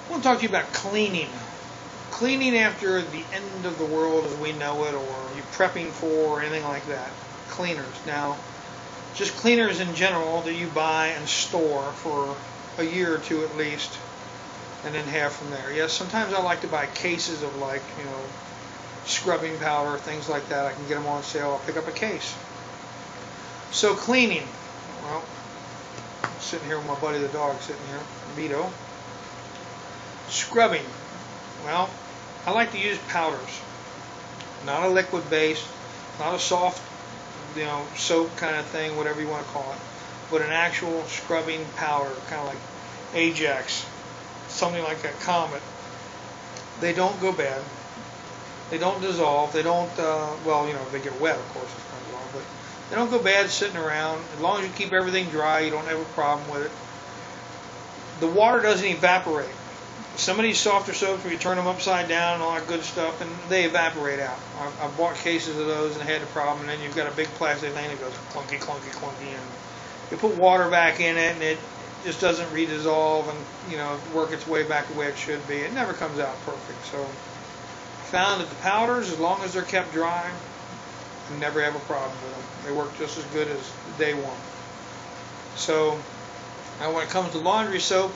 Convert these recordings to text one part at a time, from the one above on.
I want to talk to you about cleaning. Cleaning after the end of the world as we know it, or you're prepping for, or anything like that. Cleaners. Now, just cleaners in general that you buy and store for a year or two at least, and then have from there. Yes, sometimes I like to buy cases of, like, scrubbing powder, things like that. I can get them on sale. I'll pick up a case. So cleaning. Well, I'm sitting here with my buddy the dog sitting here, Vito. Scrubbing. Well, I like to use powders. Not a liquid base, not a soft, soap kind of thing, whatever you want to call it, but an actual scrubbing powder, kind of like Ajax, something like that, Comet. They don't go bad. They don't dissolve. They don't, they get wet, of course, it's going to dissolve, but they don't go bad sitting around. As long as you keep everything dry, you don't have a problem with it. The water doesn't evaporate. Some of these softer soaps where you turn them upside down and all that good stuff, and they evaporate out. I've bought cases of those and had the problem, and then you've got a big plastic thing that goes clunky, clunky, clunky, and you put water back in it, and it just doesn't redissolve and work its way back the way it should be. It never comes out perfect. So I found that the powders, as long as they're kept dry, I never have a problem with them. They work just as good as day one. So now when it comes to laundry soap,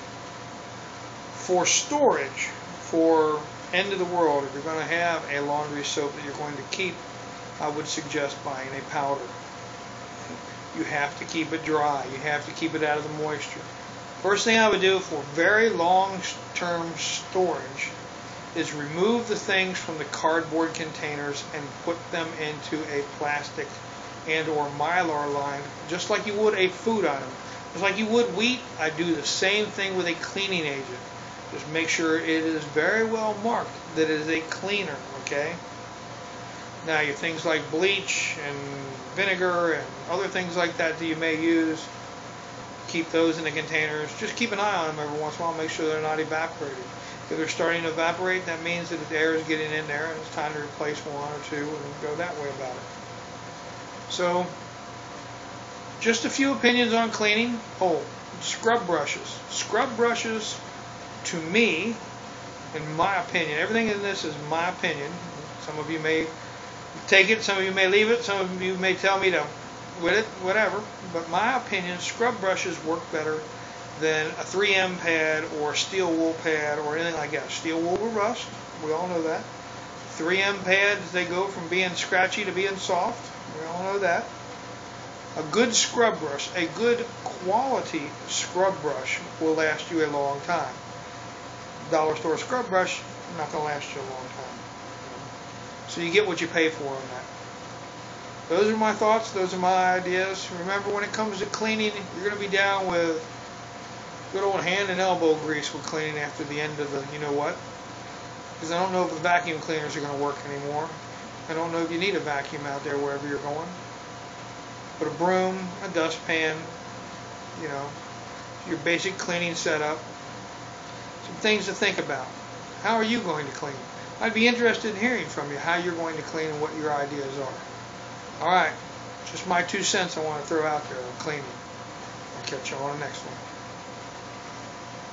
for storage, for end of the world, if you're going to have a laundry soap that you're going to keep, I would suggest buying a powder. You have to keep it dry. You have to keep it out of the moisture. First thing I would do for very long-term storage is remove the things from the cardboard containers and put them into a plastic and or mylar lined, just like you would a food item. Just like you would wheat, I do the same thing with a cleaning agent. Just make sure it is very well marked that it is a cleaner, okay? Now, your things like bleach and vinegar and other things like that that you may use, keep those in the containers. Just keep an eye on them every once in a while. Make sure they're not evaporated. If they're starting to evaporate, that means that the air is getting in there and it's time to replace one or two and go that way about it. So, just a few opinions on cleaning. Oh, scrub brushes. Scrub brushes, to me, in my opinion, everything in this is my opinion. Some of you may take it, some of you may leave it, some of you may tell me to with it, whatever. But my opinion, scrub brushes work better than a 3M pad or steel wool pad or anything like that. Steel wool will rust. We all know that. 3M pads, they go from being scratchy to being soft. We all know that. A good scrub brush, a good quality scrub brush will last you a long time. Dollar store scrub brush, not going to last you a long time. So you get what you pay for on that. Those are my thoughts. Those are my ideas. Remember, when it comes to cleaning, you're going to be down with good old hand and elbow grease with cleaning after the end of the you-know-what. Because I don't know if the vacuum cleaners are going to work anymore. I don't know if you need a vacuum out there wherever you're going. But a broom, a dustpan, your basic cleaning setup. Some things to think about. How are you going to clean? I'd be interested in hearing from you how you're going to clean and what your ideas are. Alright, just my 2 cents I want to throw out there on cleaning. I'll catch you on the next one.